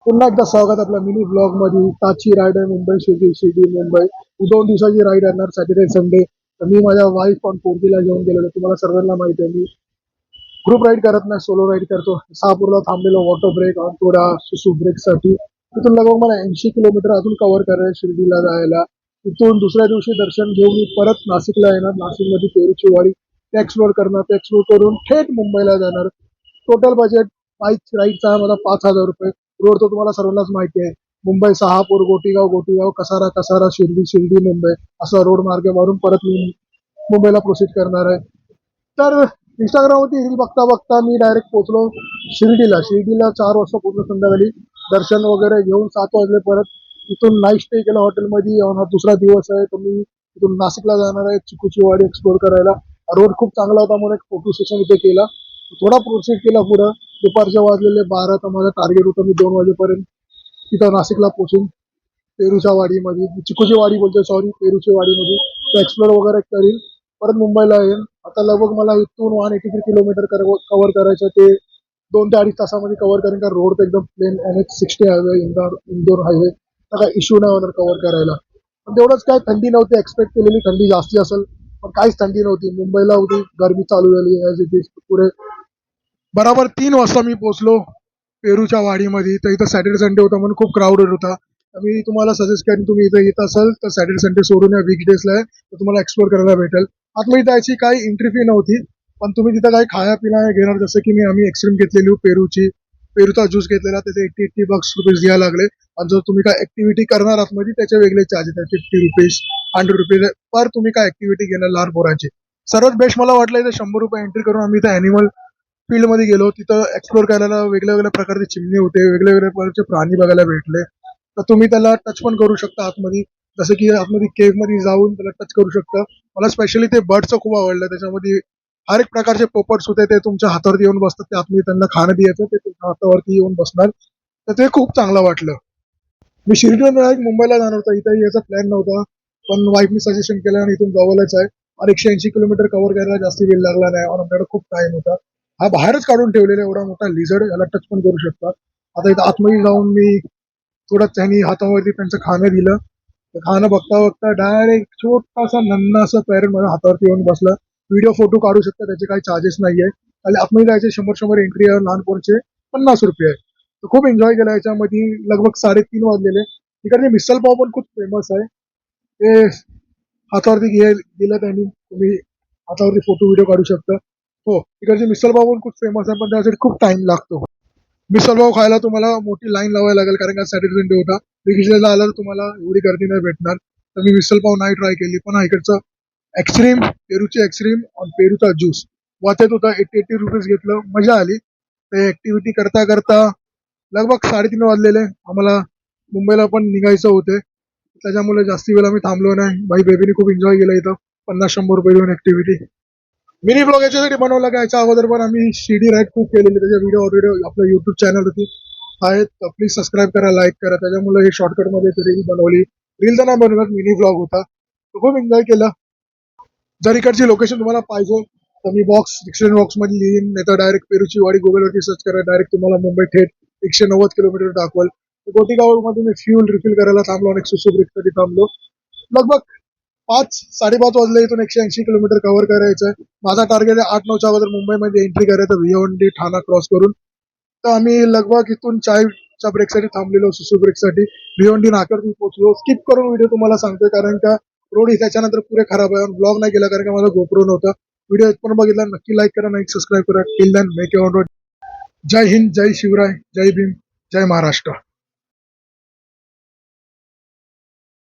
पुन्हा एकदा स्वागत आपल्या मिनी ब्लॉग मध्ये. ताची राईड आहे मुंबई शिर्डी, शिर्डी मुंबई. ही 2 दिवसाची राईड येणार, सॅटर्डे संडे. तर मी माझ्या वाईफ ऑन पोर्टीला घेऊन गेलेलो. तुम्हाला सर्वांना माहिती आहे मी ग्रुप राईड करत नाही, सोलो राईड करतो. शहापूरला थांबलेलो वॉटर ब्रेक थोडा सुसू ब्रेक साठी. तिथून लगभग मला 80 किलोमीटर अजून कव्हर करायचं शिर्डीला जायला. तिथून दुसऱ्या दिवशी दर्शन घेऊन मी परत नाशिकला येणार. नाशिकमध्ये पेरूची वाडी ते एक्सप्लोर करणार. ते एक्सप्लोर करून थेट मुंबईला जाणार. टोटल बजेट बाईक राईडचा आहे माझा 5,000 रुपये. रोड तो तुम्हाला सर्वांनाच माहिती आहे. मुंबई शहापूर, गोटीगाव, गोटीगाव, कसारा, कसारा, शिर्डी, शिर्डी, मुंबई असा रोड मार्ग मारून परत मी मुंबईला प्रोसीड करणार आहे. तर इंस्टाग्रामवरती रील बघता बघता मी डायरेक्ट पोहोचलो शिर्डीला. शिर्डीला 4 वाजता पूर्ण संध्याकाळी दर्शन वगैरे घेऊन 7 वाजले परत. इथून नाईट स्टे केला हॉटेलमध्ये. हा दुसरा दिवस आहे. तर मी इथून नाशिकला जाणार आहे चिकूची वाडी एक्सप्लोर करायला. रोड खूप चांगला होता म्हणून एक फोटो सेशन इथे केला. थोडा प्रोसीड केला पुढं. दुपारच्या वाजलेले 12. तर माझं टार्गेट होतं मी 2 वाजेपर्यंत तिथं नाशिकला पोहोचून पेरूच्या वाडीमध्ये, चिकूची वाडी बोलतोय सॉरी, पेरूची वाडीमध्ये एक्सप्लोर वगैरे करीन. परत मुंबईला येईन. आता लगभग मला इथून 183 किलोमीटर कव्हर करायचं. ते 2 ते 2.5 तासामध्ये कव्हर करेन. कारण रोड तर एकदम plain NH60 highway, Indore highway. तर काय इश्यू नाही होणार कव्हर करायला. पण तेवढंच काय, थंडी नव्हती. एक्सपेक्ट केलेली थंडी जास्ती असेल, पण काहीच थंडी नव्हती. मुंबईला होती गरमी चालू झाली ॲज इट इज. पुढे बरोबर 3 वाजता मी पोहोचलो पेरूच्या वाडीमध्ये. तर इथं सॅटर्डे संडे होता म्हणून खूप क्राऊडेड होता. तर मी तुम्हाला सजेस्ट करेन, तुम्ही इथं येत असाल तर सॅटर्डे संडे सोडून या, वीकडेजला आहे तर तुम्हाला एक्सप्लोर करायला भेटेल. आतमध्ये जायची काही एंट्री फी नव्हती, पण तुम्ही तिथं काही खाया पिना घेणार, जसं की आम्ही एक्स्ट्रीम घेतलेली पेरूचा ज्यूस घेतलेला. त्याचे 80 रुपीज द्यायला लागले. आणि जर तुम्ही काय ऍक्टिव्हिटी करणार आतमध्ये त्याचे वेगळे चार्जेस आहेत. 50 रुपीज, 100 रुपीज पर तुम्ही काय ऍक्टिव्हिटी घेणार लहान पोरांची. सर्वात बेस्ट मला वाटलं इथं 100 रुपये एंट्री करून आम्ही इथं अॅनिमल फील्ड मध्ये गेलो. तिथं एक्सप्लोर करायला वेगळ्या वेगळ्या प्रकारचे चिमणी होते, वेगळ्या वेगळ्या प्रकारचे प्राणी बघायला भेटले. तर तुम्ही त्याला टच पण करू शकता आतमध्ये. जसं की आतमध्ये केव्ह मध्ये जाऊन त्याला टच करू शकता. मला स्पेशली ते बर्डचं खूप आवडलं. त्याच्यामध्ये हर एक प्रकारचे पोपट्स होते. ते तुमच्या हातावरती येऊन बसतात. ते आतमध्ये त्यांना खाणं द्यायचं, ते तुमच्या हातावरती येऊन बसणार. तर ते खूप चांगलं वाटलं. मी शिर्डीला डायरेक्ट मुंबईला जाणार होता. इथं याचा प्लॅन नव्हता, पण वाईफनी सजेशन केलं आणि इथून जवळच आहे. आणि 180 किलोमीटर कव्हर करायला जास्त वेळ लागला नाही आणि आपल्याकडे खूप टाइम होता. हा बाहेरच काढून ठेवलेला एवढा मोठा लिझर्ड, याला टच पण करू शकतात. आता इथं आतमध्ये जाऊन मी थोडं त्यांनी हातावरती त्यांचं खाणं दिलं. तर खाणं बघता बघता डायरेक्ट छोटासा नन्ना असा पॅरेट माझ्या हातावरती येऊन बसला. व्हिडिओ फोटो काढू शकता, त्याचे काही चार्जेस नाहीये. आणि आतमध्ये जायचे 100 एंट्री आहे. लहान पोरचे 50 रुपये आहे. तर खूप एन्जॉय केला याच्यामध्ये. लगभग 3:30 वाजलेले. तिकडचे मिसल पाव पण खूप फेमस आहे. ते हातावरती दिलं त्यांनी. तुम्ही हातावरती फोटो व्हिडिओ काढू शकता. हो, तिकडचे मिसल पाव पण खूप फेमस आहे, पण त्यासाठी खूप टाइम लागतो. मिसल पाव खायला तुम्हाला मोठी लाईन लावायला लागेल, कारण का सॅटर्डे संडे होता. विकेंडला आला तर तुम्हाला एवढी गर्दी नाही भेटणार. तर मी मिसल पाव नाही ट्राय केली. पण हा इकडचं एक्स्ट्रीम, पेरूची एक्स्ट्रीम आणि पेरूचा ज्यूस वाचत होता. 80 रुपीज घेतलं, मजा आली. ते ऍक्टिव्हिटी करता करता लगभग 3:30 वाजलेले. आम्हाला मुंबईला पण निघायचं होते, त्याच्यामुळे जास्ती वेळ आम्ही थांबलो नाही. भाई बेबीने खूप एन्जॉय केलं इथं. 50-100 रुपये देऊन ऍक्टिव्हिटी. मिनी ब्लॉग याच्यासाठी बनवला का, याच्या अगोदर पण आम्ही शिर्डी राईड खूप केलेली. त्याच्या व्हिडिओ आपल्या युट्यूब चॅनलवरती आहेत. प्लीज सबस्क्राईब करा, लाईक करा. त्याच्यामुळे हे शॉर्टकट मध्ये रील बनवली. रील तर नाही बनवत, मिनी ब्लॉग होता. तो खूप एन्जॉय केला. जर इकडची लोकेशन तुम्हाला पाहिजे तर मी डिस्क्रिप्शन बॉक्स मध्ये लिहीन, नाही तर डायरेक्ट पेरूची वाडी गुगलवरती सर्च करा. डायरेक्ट तुम्हाला मुंबई थेट 190 किलोमीटर दाखवल. गोटीगाव मध्ये मी फ्युल रिफिल करायला थांबलो आणि सुसू ब्रेकसाठी थांबलो. लगभग 5-5:30 वाजले. इथून 180 किलोमीटर कव्हर करायचं आहे. माझा टार्गेट आहे 8-9च्या अगोदर मुंबईमध्ये एंट्री करायचं, भिवंडी ठाणा क्रॉस करून. तर आम्ही लगभग इथून चायच्या ब्रेकसाठी थांबलेलो, सुसू ब्रेकसाठी. भिवंडी नाक्यावरती पोहोचलो. स्किप करून व्हिडिओ तुम्हाला सांगतोय, कारण का रोड त्याच्यानंतर पुरे खराब आहे. ब्लॉग नाही केला कारण का माझा गोप्रो नव्हता. व्हिडिओ पण बघितला, नक्की लाईक करा, नक्की सबस्क्राईब करा. Till then make your. जय हिंद, जय शिवराय, जय भीम, जय महाराष्ट्र.